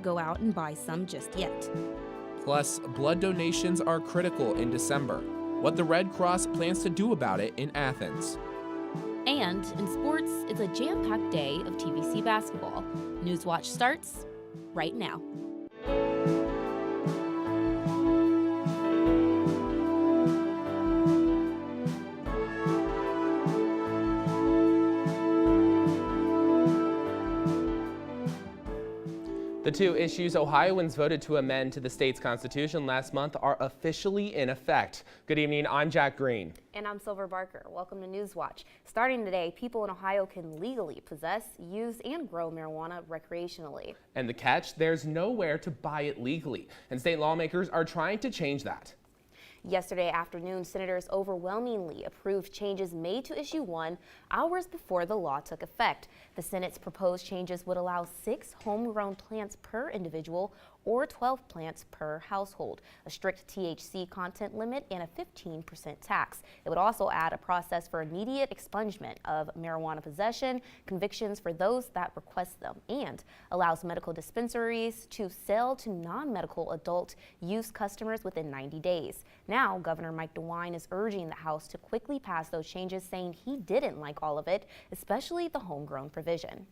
go out and buy some just yet. Plus, blood donations are critical in December. What the Red Cross plans to do about it in Athens. And in sports, it's a jam-packed day of TVC basketball. Newswatch starts right now. The two issues Ohioans voted to amend to the state's constitution last month are officially in effect. Good evening, I'm Jack Green. And I'm Silver Barker. Welcome to Newswatch. Starting today, people in Ohio can legally possess, use, and grow marijuana recreationally. And the catch, there's nowhere to buy it legally. And state lawmakers are trying to change that. Yesterday afternoon, senators overwhelmingly approved changes made to Issue 1 hours before the law took effect. The Senate's proposed changes would allow 6 homegrown plants per individual or 12 plants per household, a strict THC content limit, and a 15% tax. It would also add a process for immediate expungement of marijuana possession convictions for those that request them, and allows medical dispensaries to sell to non-medical adult use customers within 90 days. Now, Governor Mike DeWine is urging the House to quickly pass those changes, saying he didn't like all of it, especially the homegrown provision.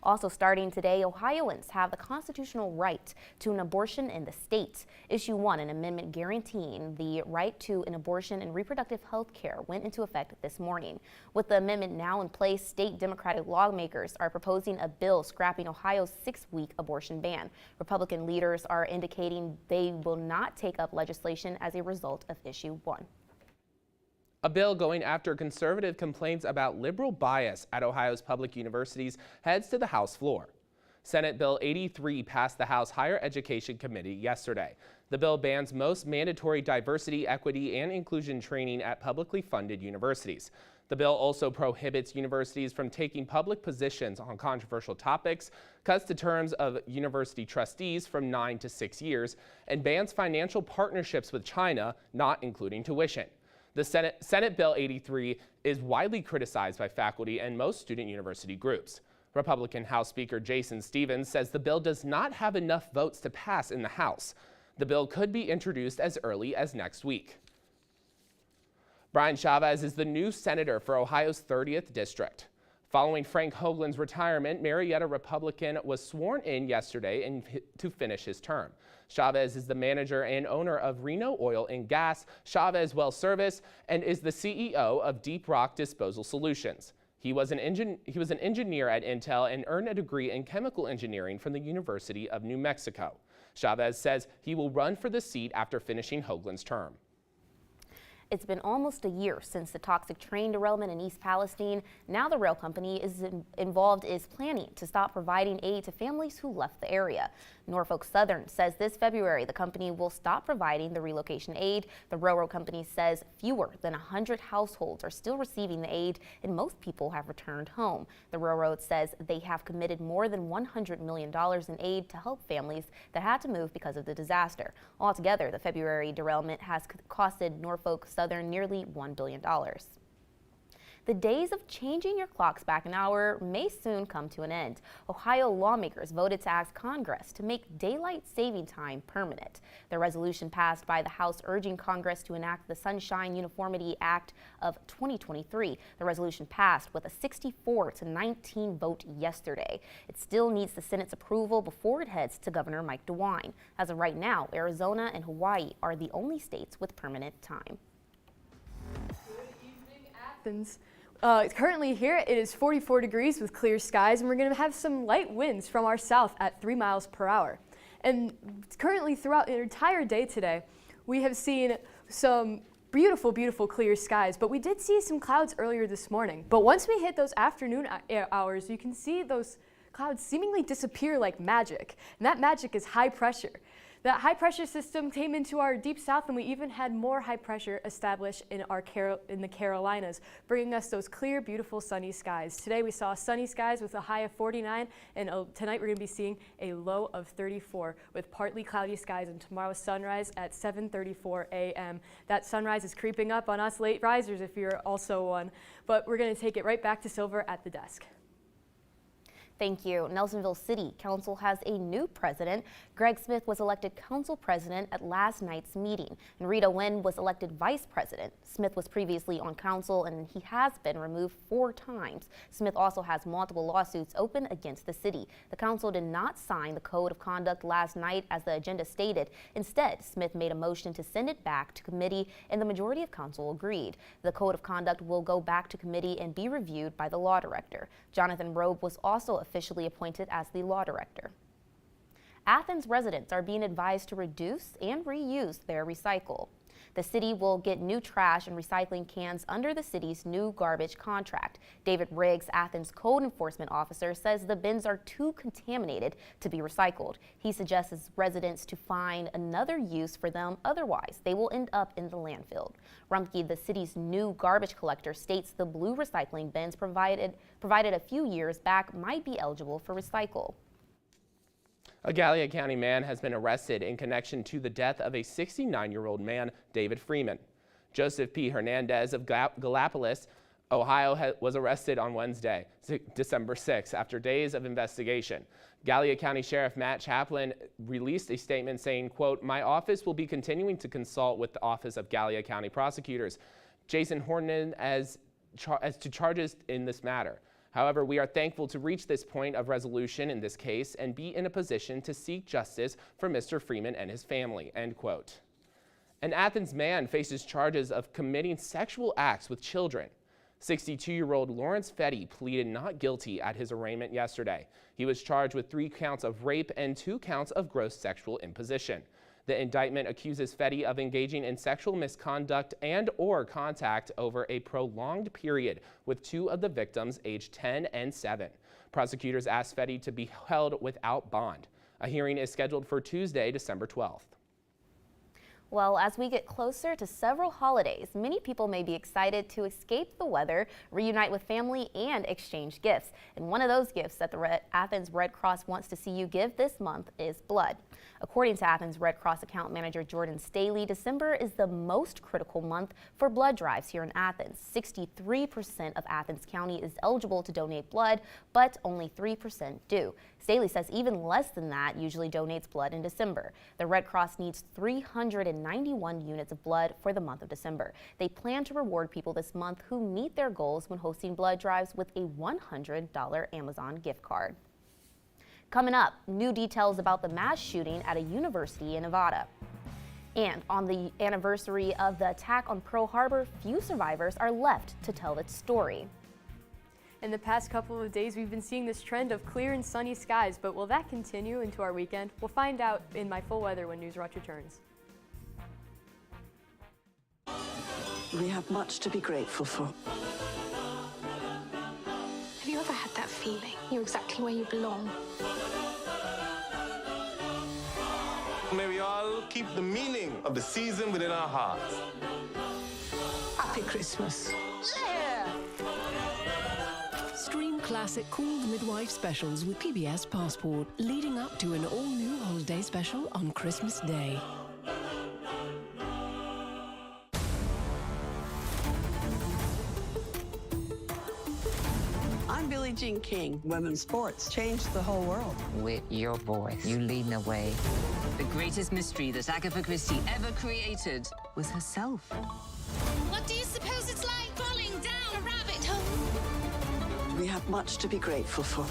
Also starting today, Ohioans have the constitutional right to an abortion in the state. Issue 1, an amendment guaranteeing the right to an abortion and reproductive health care, went into effect this morning. With the amendment now in place, state Democratic lawmakers are proposing a bill scrapping Ohio's 6-week abortion ban. Republican leaders are indicating they will not take up legislation as a result of Issue 1. A bill going after conservative complaints about liberal bias at Ohio's public universities heads to the House floor. Senate Bill 83 passed the House Higher Education Committee yesterday. The bill bans most mandatory diversity, equity, and inclusion training at publicly funded universities. The bill also prohibits universities from taking public positions on controversial topics, cuts the terms of university trustees from 9 to 6 years, and bans financial partnerships with China, not including tuition. The Senate Bill 83 is widely criticized by faculty and most student university groups. Republican House Speaker Jason Stephens says the bill does not have enough votes to pass in the House. The bill could be introduced as early as next week. Brian Chavez is the new senator for Ohio's 30th district. Following Frank Hoagland's retirement, Marietta Republican was sworn in yesterday to finish his term. Chavez is the manager and owner of Reno Oil and Gas, Chavez Well Service, and is the CEO of Deep Rock Disposal Solutions. He was an engineer at Intel and earned a degree in chemical engineering from the University of New Mexico. Chavez says he will run for the seat after finishing Hoagland's term. It's been almost a year since the toxic train derailment in East Palestine. Now the rail company is planning to stop providing aid to families who left the area. Norfolk Southern says this February the company will stop providing the relocation aid. The railroad company says fewer than 100 households are still receiving the aid, and most people have returned home. The railroad says they have committed more than $100 million in aid to help families that had to move because of the disaster. Altogether, the February derailment has costed Norfolk Southern nearly $1 billion. The days of changing your clocks back an hour may soon come to an end. Ohio lawmakers voted to ask Congress to make daylight saving time permanent. The resolution passed by the House urging Congress to enact the Sunshine Uniformity Act of 2023. The resolution passed with a 64-19 vote yesterday. It still needs the Senate's approval before it heads to Governor Mike DeWine. As of right now, Arizona and Hawaii are the only states with permanent time. Good evening, Athens. Currently here it is 44 degrees with clear skies, and we're going to have some light winds from our south at 3 miles per hour. And currently throughout the entire day today, we have seen some beautiful, beautiful clear skies, but we did see some clouds earlier this morning. But once we hit those afternoon hours, you can see those clouds seemingly disappear like magic, and that magic is high pressure. That high pressure system came into our deep south, and we even had more high pressure established in the Carolinas, bringing us those clear, beautiful sunny skies. Today we saw sunny skies with a high of 49, and tonight we're going to be seeing a low of 34 with partly cloudy skies, and tomorrow's sunrise at 7:34 a.m. That sunrise is creeping up on us late risers if you're also one, but we're going to take it right back to Silver at the desk. Thank you. Nelsonville City Council has a new president. Greg Smith was elected council president at last night's meeting, and Rita Nguyen was elected vice president. Smith was previously on council, and he has been removed 4 times. Smith also has multiple lawsuits open against the city. The council did not sign the code of conduct last night as the agenda stated. Instead, Smith made a motion to send it back to committee, and the majority of council agreed. The code of conduct will go back to committee and be reviewed by the law director. Jonathan Robe was also officially appointed as the law director. Athens residents are being advised to reduce and reuse their recycle. The city will get new trash and recycling cans under the city's new garbage contract. David Riggs, Athens code enforcement officer, says the bins are too contaminated to be recycled. He suggests residents to find another use for them, otherwise they will end up in the landfill. Rumpke, the city's new garbage collector, states the blue recycling bins provided a few years back might be eligible for recycle. A Gallia County man has been arrested in connection to the death of a 69-year-old man, David Freeman. Joseph P. Hernandez of Gallipolis, Ohio, was arrested on Wednesday, December 6, after days of investigation. Gallia County Sheriff Matt Chaplin released a statement saying, quote, "My office will be continuing to consult with the Office of Gallia County Prosecutors, Jason Hornan, as to charges in this matter. However, we are thankful to reach this point of resolution in this case and be in a position to seek justice for Mr. Freeman and his family," end quote. An Athens man faces charges of committing sexual acts with children. 62-year-old Lawrence Fetty pleaded not guilty at his arraignment yesterday. He was charged with 3 counts of rape and 2 counts of gross sexual imposition. The indictment accuses Fetty of engaging in sexual misconduct and/or contact over a prolonged period with 2 of the victims aged 10 and 7. Prosecutors asked Fetty to be held without bond. A hearing is scheduled for Tuesday, December 12th. Well, as we get closer to several holidays, many people may be excited to escape the weather, reunite with family, and exchange gifts. And one of those gifts that the Athens Red Cross wants to see you give this month is blood. According to Athens Red Cross account manager Jordan Staley, December is the most critical month for blood drives here in Athens. 63% of Athens County is eligible to donate blood, but only 3% do. Staley says even less than that usually donates blood in December. The Red Cross needs 391 units of blood for the month of December. They plan to reward people this month who meet their goals when hosting blood drives with a $100 Amazon gift card. Coming up, new details about the mass shooting at a university in Nevada. And on the anniversary of the attack on Pearl Harbor, few survivors are left to tell its story. In the past couple of days, we've been seeing this trend of clear and sunny skies, but will that continue into our weekend? We'll find out in My Full Weather when Newswatch returns. We have much to be grateful for. Have you ever had that feeling you're exactly where you belong? May we all keep the meaning of the season within our hearts. Happy Christmas. Stream classic Call the Midwife specials with PBS Passport, leading up to an all-new holiday special on Christmas Day. I'm Billie Jean King. Women's sports changed the whole world. With your voice, you leading the way. The greatest mystery that Agatha Christie ever created was herself. What do you suppose it's like falling down a rabbit hole? We have much to be grateful for.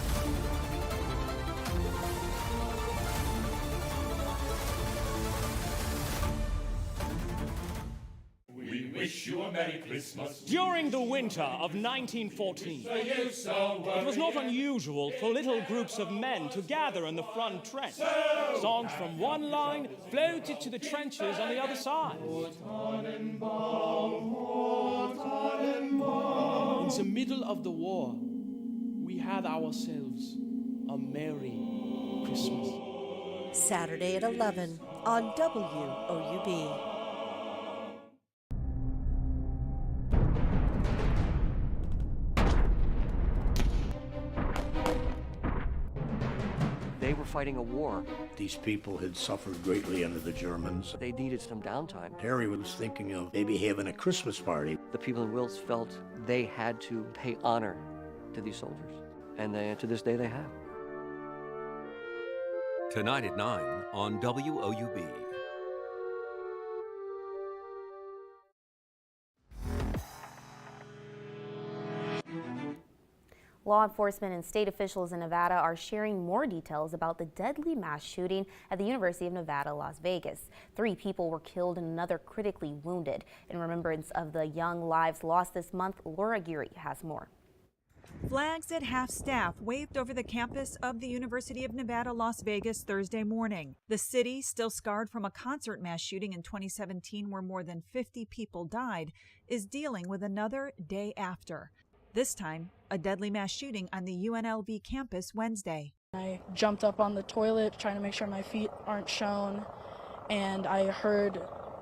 We wish you a Merry Christmas. During the winter of 1914, it was not unusual for little groups of men to gather in the front trench. Songs from one line floated to the trenches on the other side. In the middle of the war, we had ourselves a Merry Christmas. Saturday at 11 on WOUB. They were fighting a war. These people had suffered greatly under the Germans. They needed some downtime. Harry was thinking of maybe having a Christmas party. The people in Wills felt they had to pay honor to these soldiers, and to this day they have. Tonight at 9 on WOUB. Law enforcement and state officials in Nevada are sharing more details about the deadly mass shooting at the University of Nevada, Las Vegas. 3 people were killed and another critically wounded. In remembrance of the young lives lost this month, Laura Geary has more. Flags at half-staff waved over the campus of the University of Nevada, Las Vegas Thursday morning. The city, still scarred from a concert mass shooting in 2017 where more than 50 people died, is dealing with another day after. This time, a deadly mass shooting on the UNLV campus Wednesday. I jumped up on the toilet trying to make sure my feet aren't shown, and I heard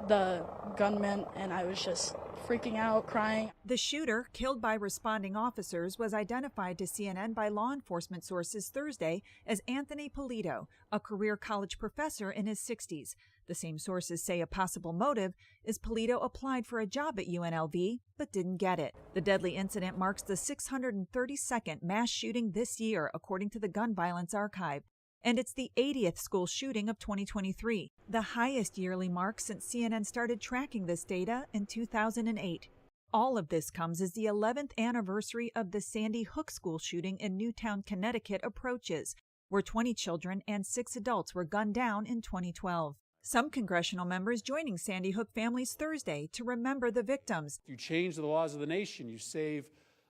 the gunman and I was just freaking out, crying. The shooter, killed by responding officers, was identified to CNN by law enforcement sources Thursday as Anthony Polito, a career college professor in his 60s. The same sources say a possible motive is Polito applied for a job at UNLV but didn't get it. The deadly incident marks the 632nd mass shooting this year, according to the Gun Violence Archive. And it's the 80th school shooting of 2023, the highest yearly mark since CNN started tracking this data in 2008. All of this comes as the 11th anniversary of the Sandy Hook school shooting in Newtown, Connecticut approaches, where 20 children and 6 adults were gunned down in 2012. Some congressional members joining Sandy Hook families Thursday to remember the victims. If you change the laws of the nation, you save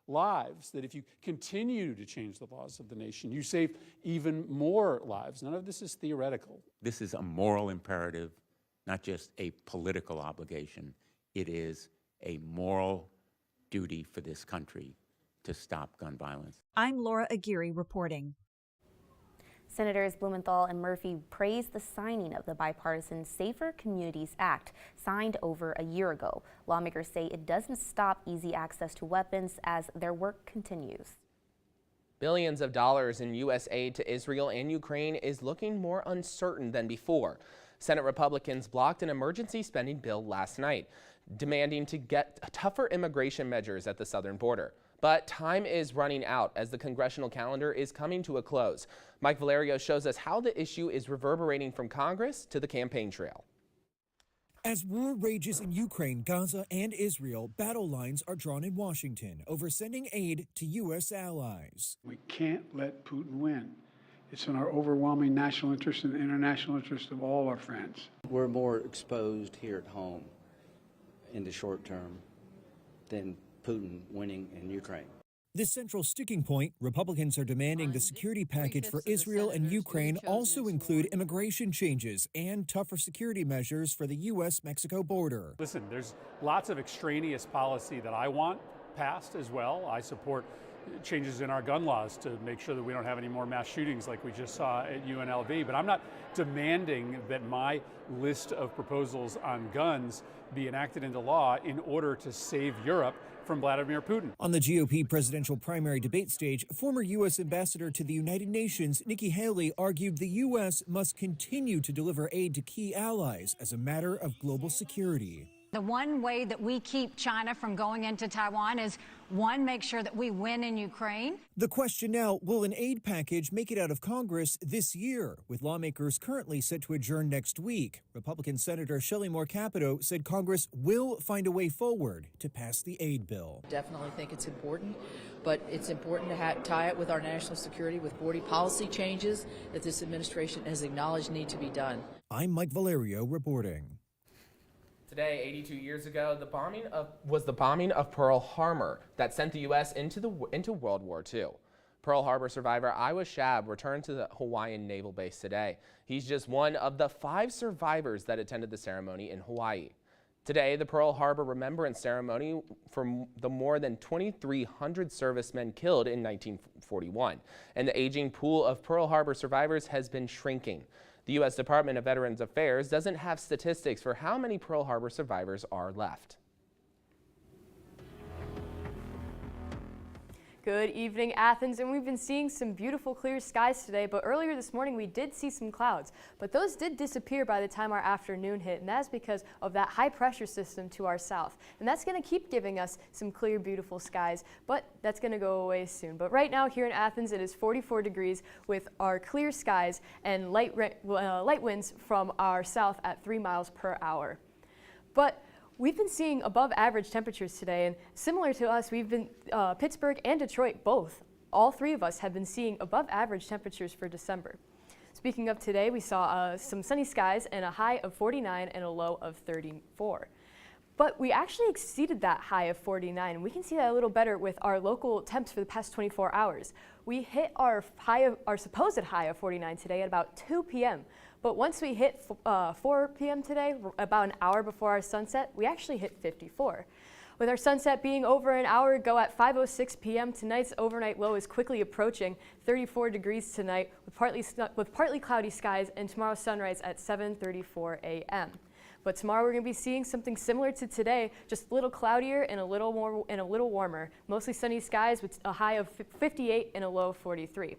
lives. That if you continue to change the laws of the nation, you save even more lives. None of this is theoretical. This is a moral imperative, not just a political obligation. It is a moral duty for this country to stop gun violence. I'm Laura Aguirre reporting. Senators Blumenthal and Murphy praised the signing of the bipartisan Safer Communities Act, signed over a year ago. Lawmakers say it doesn't stop easy access to weapons as their work continues. Billions of dollars in U.S. aid to Israel and Ukraine is looking more uncertain than before. Senate Republicans blocked an emergency spending bill last night, demanding to get tougher immigration measures at the southern border. But time is running out as the congressional calendar is coming to a close. Mike Valerio shows us how the issue is reverberating from Congress to the campaign trail. As war rages in Ukraine, Gaza, and Israel, battle lines are drawn in Washington over sending aid to U.S. allies. We can't let Putin win. It's in our overwhelming national interest and international interest of all our friends. We're more exposed here at home in the short term than Putin winning in Ukraine. This central sticking point, Republicans are demanding the security package for Israel and Ukraine also include immigration changes and tougher security measures for the U.S.-Mexico border. Listen, there's lots of extraneous policy that I want passed as well. I support changes in our gun laws to make sure that we don't have any more mass shootings like we just saw at UNLV. But I'm not demanding that my list of proposals on guns be enacted into law in order to save Europe from Vladimir Putin. On the GOP presidential primary debate stage, former U.S. Ambassador to the United Nations, Nikki Haley, argued the U.S. must continue to deliver aid to key allies as a matter of global security. The one way that we keep China from going into Taiwan is, one, make sure that we win in Ukraine. The question now, will an aid package make it out of Congress this year? With lawmakers currently set to adjourn next week, Republican Senator Shelley Moore Capito said Congress will find a way forward to pass the aid bill. Definitely think it's important, but it's important to tie it with our national security, with 40 policy changes that this administration has acknowledged need to be done. I'm Mike Valerio reporting. Today, 82 years ago, was the bombing of Pearl Harbor that sent the U.S. into World War II. Pearl Harbor survivor Iowa Shab returned to the Hawaiian Naval Base today. He's just one of the 5 survivors that attended the ceremony in Hawaii. Today, the Pearl Harbor Remembrance Ceremony for the more than 2,300 servicemen killed in 1941, and the aging pool of Pearl Harbor survivors has been shrinking. The U.S. Department of Veterans Affairs doesn't have statistics for how many Pearl Harbor survivors are left. Good evening, Athens, and we've been seeing some beautiful clear skies today, but earlier this morning we did see some clouds, but those did disappear by the time our afternoon hit, and that's because of that high pressure system to our south. And that's going to keep giving us some clear, beautiful skies, but that's going to go away soon. But right now here in Athens, it is 44 degrees with our clear skies and light winds from our south at 3 miles per hour. But we've been seeing above average temperatures today, and similar to us, we've been Pittsburgh and Detroit both. All three of us have been seeing above average temperatures for December. Speaking of today, we saw some sunny skies and a high of 49 and a low of 34. But we actually exceeded that high of 49, and we can see that a little better with our local temps for the past 24 hours. We hit our supposed high of 49 today at about 2 p.m. But once we hit 4 p.m. today, about an hour before our sunset, we actually hit 54. With our sunset being over an hour ago at 5:06 p.m., tonight's overnight low is quickly approaching 34 degrees tonight with partly cloudy skies, and tomorrow's sunrise at 7:34 a.m. But tomorrow we're going to be seeing something similar to today, just a little cloudier and a little warmer. Mostly sunny skies with a high of 58 and a low of 43.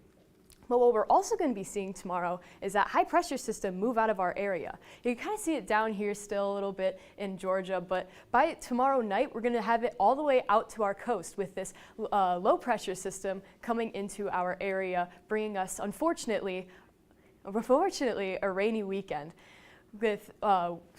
But what we're also going to be seeing tomorrow is that high pressure system move out of our area. You can kind of see it down here still a little bit in Georgia, but by tomorrow night, we're going to have it all the way out to our coast with this low pressure system coming into our area, bringing us, unfortunately, a rainy weekend with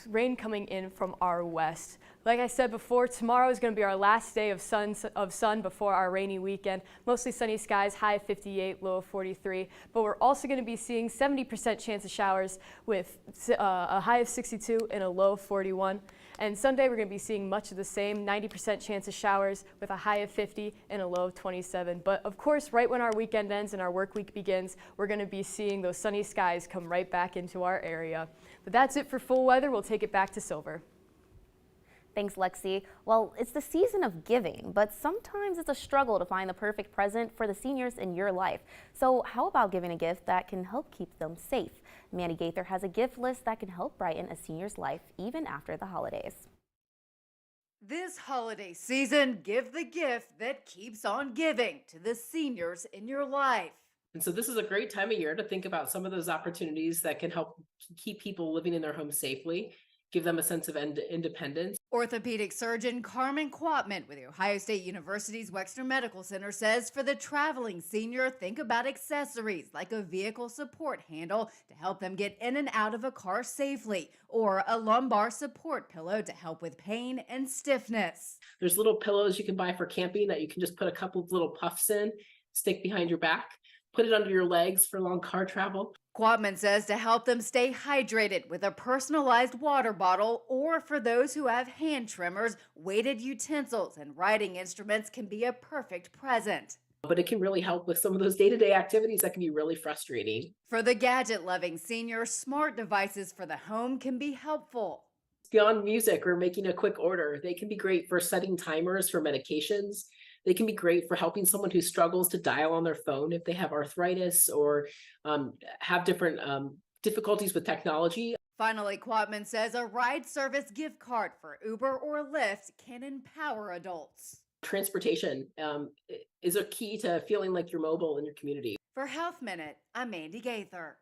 rain coming in from our west. Like I said before, tomorrow is going to be our last day of sun before our rainy weekend. Mostly sunny skies, high of 58, low of 43. But we're also going to be seeing 70% chance of showers with a high of 62 and a low of 41. And Sunday we're going to be seeing much of the same, 90% chance of showers with a high of 50 and a low of 27. But of course, right when our weekend ends and our work week begins, we're going to be seeing those sunny skies come right back into our area. But that's it for full weather. We'll take it back to Silver. Thanks, Lexi. Well, it's the season of giving, but sometimes it's a struggle to find the perfect present for the seniors in your life. So how about giving a gift that can help keep them safe? Mandy Gaither has a gift list that can help brighten a senior's life even after the holidays. This holiday season, give the gift that keeps on giving to the seniors in your life. And so this is a great time of year to think about some of those opportunities that can help keep people living in their homes safely, give them a sense of independence. Orthopedic surgeon Carmen Quatman with Ohio State University's Wexner Medical Center says for the traveling senior, think about accessories like a vehicle support handle to help them get in and out of a car safely, or a lumbar support pillow to help with pain and stiffness. There's little pillows you can buy for camping that you can just put a couple of little puffs in, stick behind your back, put it under your legs for long car travel. Quatman says to help them stay hydrated with a personalized water bottle, or for those who have hand trimmers, weighted utensils and writing instruments can be a perfect present. But it can really help with some of those day-to-day activities that can be really frustrating. For the gadget-loving senior, smart devices for the home can be helpful. Beyond music or making a quick order, they can be great for setting timers for medications. They can be great for helping someone who struggles to dial on their phone if they have arthritis or have different difficulties with technology. Finally, Quatman says a ride service gift card for Uber or Lyft can empower adults. Transportation is a key to feeling like you're mobile in your community. For Health Minute, I'm Mandy Gaither.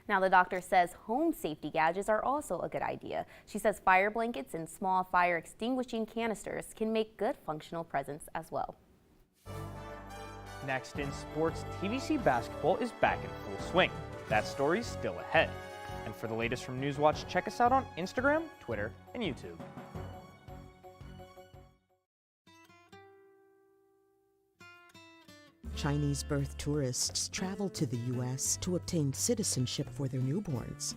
Now, the doctor says home safety gadgets are also a good idea. She says fire blankets and small fire extinguishing canisters can make good functional presents as well. Next in sports, TVC basketball is back in full swing. That story's still ahead. And for the latest from Newswatch, check us out on Instagram, Twitter, and YouTube. Chinese birth tourists travel to the U.S. to obtain citizenship for their newborns.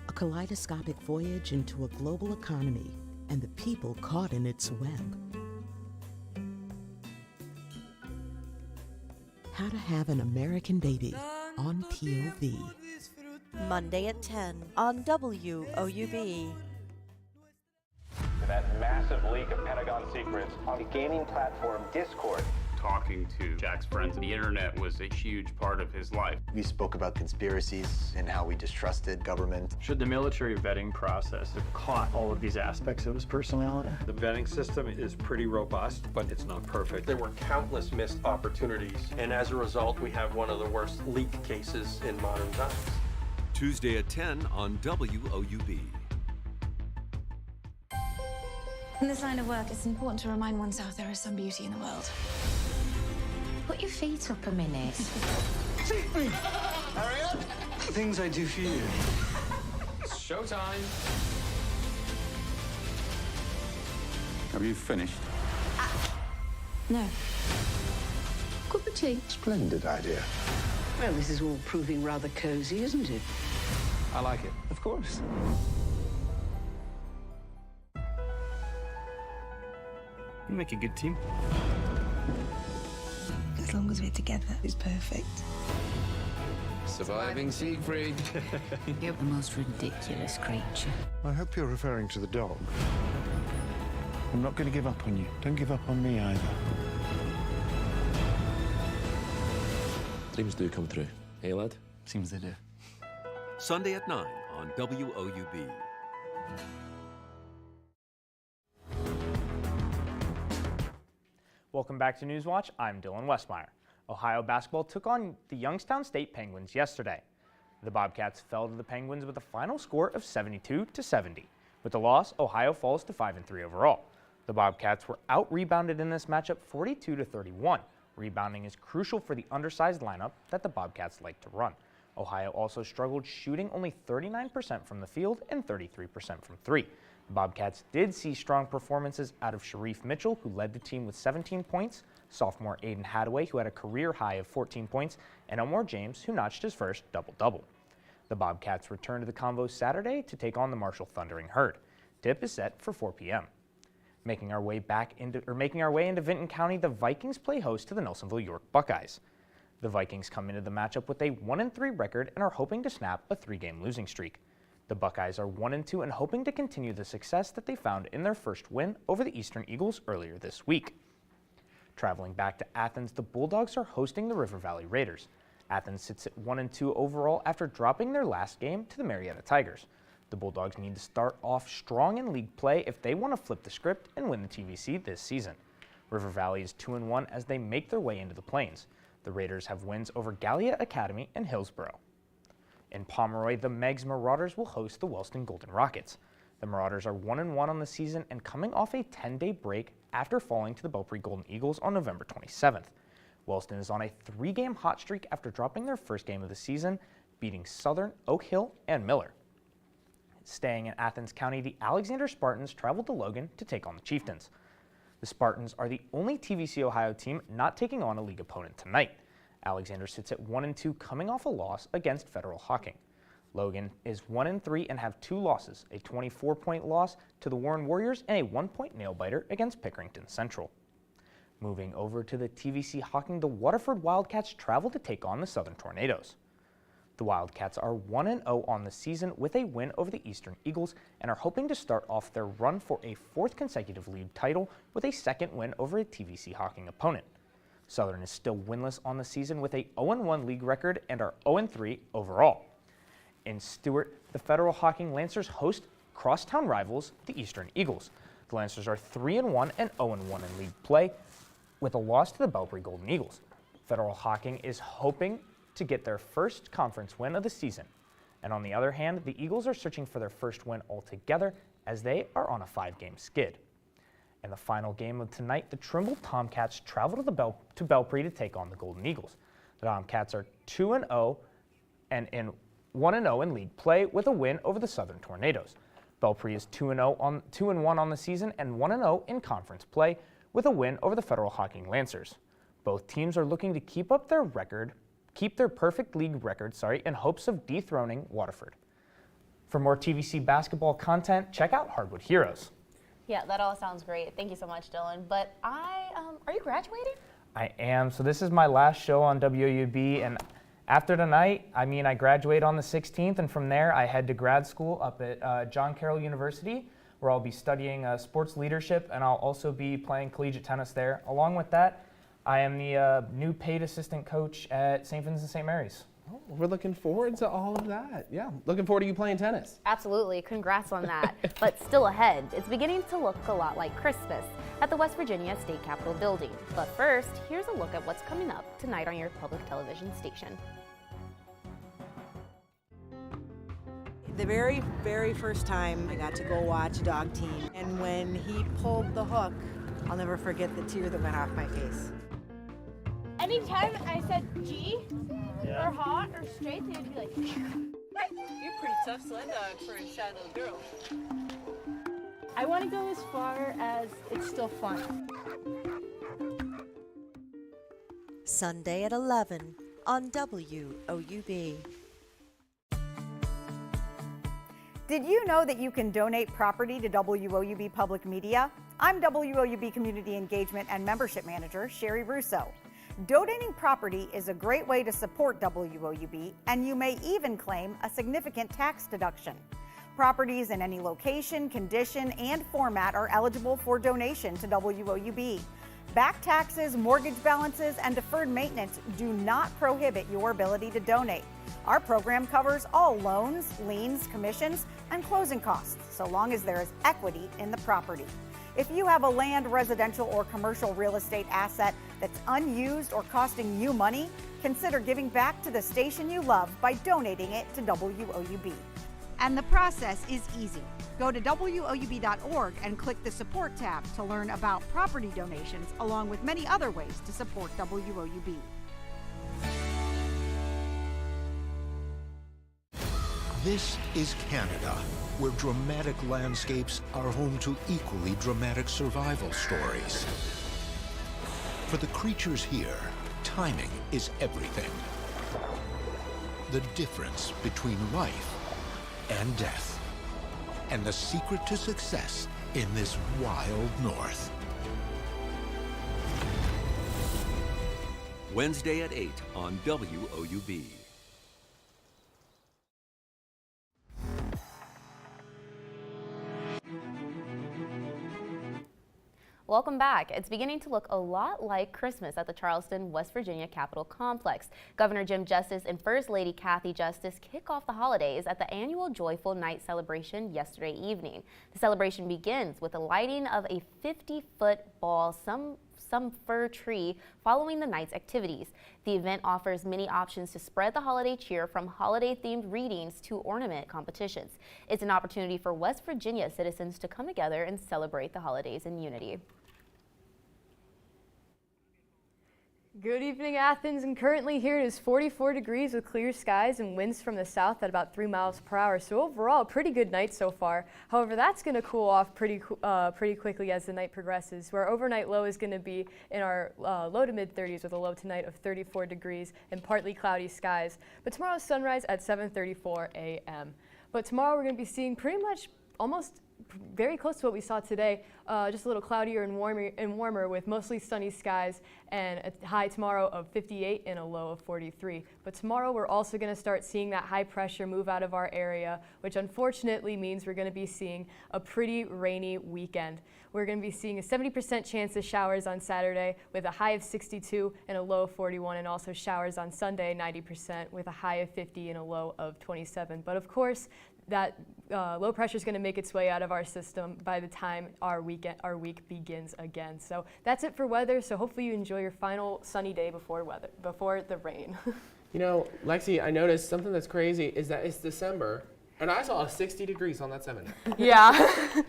A kaleidoscopic voyage into a global economy and the people caught in its web. How to have an American baby on POV. Monday at 10 on WOUB. That massive leak of Pentagon secrets on the gaming platform Discord. talking to Jack's friends. The internet was a huge part of his life. We spoke about conspiracies and how we distrusted government. Should the military vetting process have caught all of these aspects of his personality? The vetting system is pretty robust, but it's not perfect. There were countless missed opportunities, and as a result, we have one of the worst leak cases in modern times. Tuesday at 10 on WOUB. In this line of work, it's important to remind oneself there is some beauty in the world. Put your feet up a minute. Take me! Harriet! Things I do for you. It's showtime. Have you finished? No. Cup of tea. Splendid idea. Well, this is all proving rather cozy, isn't it? I like it. Of course. You make a good team. As long as we're together, it's perfect. Surviving Siegfried. You're the most ridiculous creature. I hope you're referring to the dog. I'm not going to give up on you. Don't give up on me either. Dreams do come true. Hey, lad? Seems they do. Sunday at 9 on WOUB. Welcome back to Newswatch. I'm Dylan Westmeyer. Ohio basketball took on the Youngstown State Penguins yesterday. The Bobcats fell to the Penguins with a final score of 72-70. With the loss, Ohio falls to 5-3 overall. The Bobcats were out-rebounded in this matchup 42-31. Rebounding is crucial for the undersized lineup that the Bobcats like to run. Ohio also struggled, shooting only 39% from the field and 33% from three. The Bobcats did see strong performances out of Sharif Mitchell, who led the team with 17 points, sophomore Aiden Hadaway, who had a career high of 14 points, and Elmore James, who notched his first double-double. The Bobcats return to the Convo Saturday to take on the Marshall Thundering Herd. Tip is set for 4 p.m. Making our way into Vinton County, the Vikings play host to the Nelsonville York Buckeyes. The Vikings come into the matchup with a 1-3 record and are hoping to snap a 3-game losing streak. The Buckeyes are 1-2 and hoping to continue the success that they found in their first win over the Eastern Eagles earlier this week. Traveling back to Athens, the Bulldogs are hosting the River Valley Raiders. Athens sits at 1-2 overall after dropping their last game to the Marietta Tigers. The Bulldogs need to start off strong in league play if they want to flip the script and win the TVC this season. River Valley is 2-1 as they make their way into the Plains. The Raiders have wins over Gallia Academy and Hillsboro. In Pomeroy, the Megs Marauders will host the Wellston Golden Rockets. The Marauders are 1-1 on the season and coming off a 10-day break after falling to the Belpre Golden Eagles on November 27th. Wellston is on a 3-game hot streak after dropping their first game of the season, beating Southern, Oak Hill, and Miller. Staying in Athens County, the Alexander Spartans traveled to Logan to take on the Chieftains. The Spartans are the only TVC Ohio team not taking on a league opponent tonight. Alexander sits at 1-2 coming off a loss against Federal Hocking. Logan is 1-3 and have 2 losses, a 24-point loss to the Warren Warriors and a 1-point nail-biter against Pickerington Central. Moving over to the TVC Hocking, the Waterford Wildcats travel to take on the Southern Tornadoes. The Wildcats are 1-0 on the season with a win over the Eastern Eagles and are hoping to start off their run for a 4th consecutive league title with a 2nd win over a TVC Hocking opponent. Southern is still winless on the season with a 0-1 league record and are 0-3 overall. In Stewart, the Federal Hocking Lancers host crosstown rivals, the Eastern Eagles. The Lancers are 3-1 and 0-1 in league play with a loss to the Belpre Golden Eagles. Federal Hocking is hoping to get their first conference win of the season. And on the other hand, the Eagles are searching for their first win altogether as they are on a 5-game skid. In the final game of tonight, the Trimble Tomcats travel to Belpre to take on the Golden Eagles. The Tomcats are 2-0 and 1-0 in league play with a win over the Southern Tornadoes. Belpre is 2-1 on the season and 1-0 in conference play with a win over the Federal Hocking Lancers. Both teams are looking to keep their perfect league record, in hopes of dethroning Waterford. For more TVC basketball content, check out Hardwood Heroes. Yeah, that all sounds great. Thank you so much, Dylan. But are you graduating? I am. So this is my last show on WOUB, and after tonight, I graduate on the 16th, and from there I head to grad school up at John Carroll University, where I'll be studying sports leadership, and I'll also be playing collegiate tennis there. Along with that, I am the new paid assistant coach at St. Vincent St. Mary's. Oh, we're looking forward to all of that. Yeah, looking forward to you playing tennis. Absolutely, congrats on that. But still ahead, it's beginning to look a lot like Christmas at the West Virginia State Capitol building. But first, here's a look at what's coming up tonight on your public television station. The very, very first time I got to go watch Dog Team, and when he pulled the hook, I'll never forget the tear that went off my face. Anytime I said G, or hot, or straight, they'd be like, You're pretty tough sled dog for a shy little girl. I want to go as far as it's still fun. Sunday at 11 on WOUB. Did you know that you can donate property to WOUB Public Media? I'm WOUB Community Engagement and Membership Manager, Sherry Russo. Donating property is a great way to support WOUB, and you may even claim a significant tax deduction. Properties in any location, condition, and format are eligible for donation to WOUB. Back taxes, mortgage balances, and deferred maintenance do not prohibit your ability to donate. Our program covers all loans, liens, commissions, and closing costs, so long as there is equity in the property. If you have a land, residential, or commercial real estate asset that's unused or costing you money, consider giving back to the station you love by donating it to WOUB. And the process is easy. Go to WOUB.org and click the Support tab to learn about property donations, along with many other ways to support WOUB. This is Canada, where dramatic landscapes are home to equally dramatic survival stories. For the creatures here, timing is everything. The difference between life and death, and the secret to success in this wild north. Wednesday at 8 on WOUB. Welcome back. It's beginning to look a lot like Christmas at the Charleston, West Virginia Capitol Complex. Governor Jim Justice and First Lady Kathy Justice kick off the holidays at the annual Joyful Night celebration yesterday evening. The celebration begins with the lighting of a 50-foot ball, some fir tree, following the night's activities. The event offers many options to spread the holiday cheer, from holiday-themed readings to ornament competitions. It's an opportunity for West Virginia citizens to come together and celebrate the holidays in unity. Good evening, Athens, and currently here it is 44 degrees with clear skies and winds from the south at about 3 miles per hour. So overall, a pretty good night so far. However, that's going to cool off pretty quickly as the night progresses. Our overnight low is going to be in our low to mid 30s with a low tonight of 34 degrees and partly cloudy skies. But tomorrow's sunrise at 7:34 a.m. But tomorrow we're going to be seeing pretty much almost very close to what we saw today, just a little cloudier and warmer with mostly sunny skies and a high tomorrow of 58 and a low of 43. But tomorrow we're also going to start seeing that high pressure move out of our area, which unfortunately means we're going to be seeing a pretty rainy weekend. We're going to be seeing a 70% chance of showers on Saturday with a high of 62 and a low of 41, and also showers on Sunday 90% with a high of 50 and a low of 27. But of course, that low pressure is going to make its way out of our system by the time our week begins again. So that's it for weather. So hopefully you enjoy your final sunny day before the rain. You know, Lexi, I noticed something that's crazy is that it's December, and I saw 60 degrees on that 7. Yeah.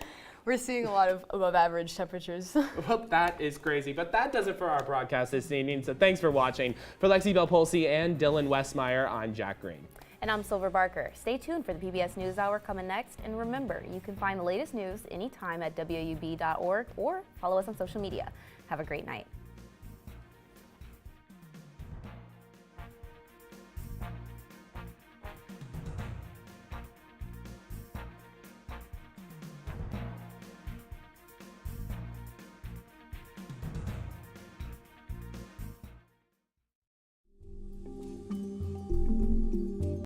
We're seeing a lot of above average temperatures. Well, that is crazy. But that does it for our broadcast this evening. So thanks for watching. For Lexi Belpolsey and Dylan Westmeyer, I'm Jack Green. And I'm Silver Barker. Stay tuned for the PBS NewsHour coming next. And remember, you can find the latest news anytime at WOUB.org or follow us on social media. Have a great night.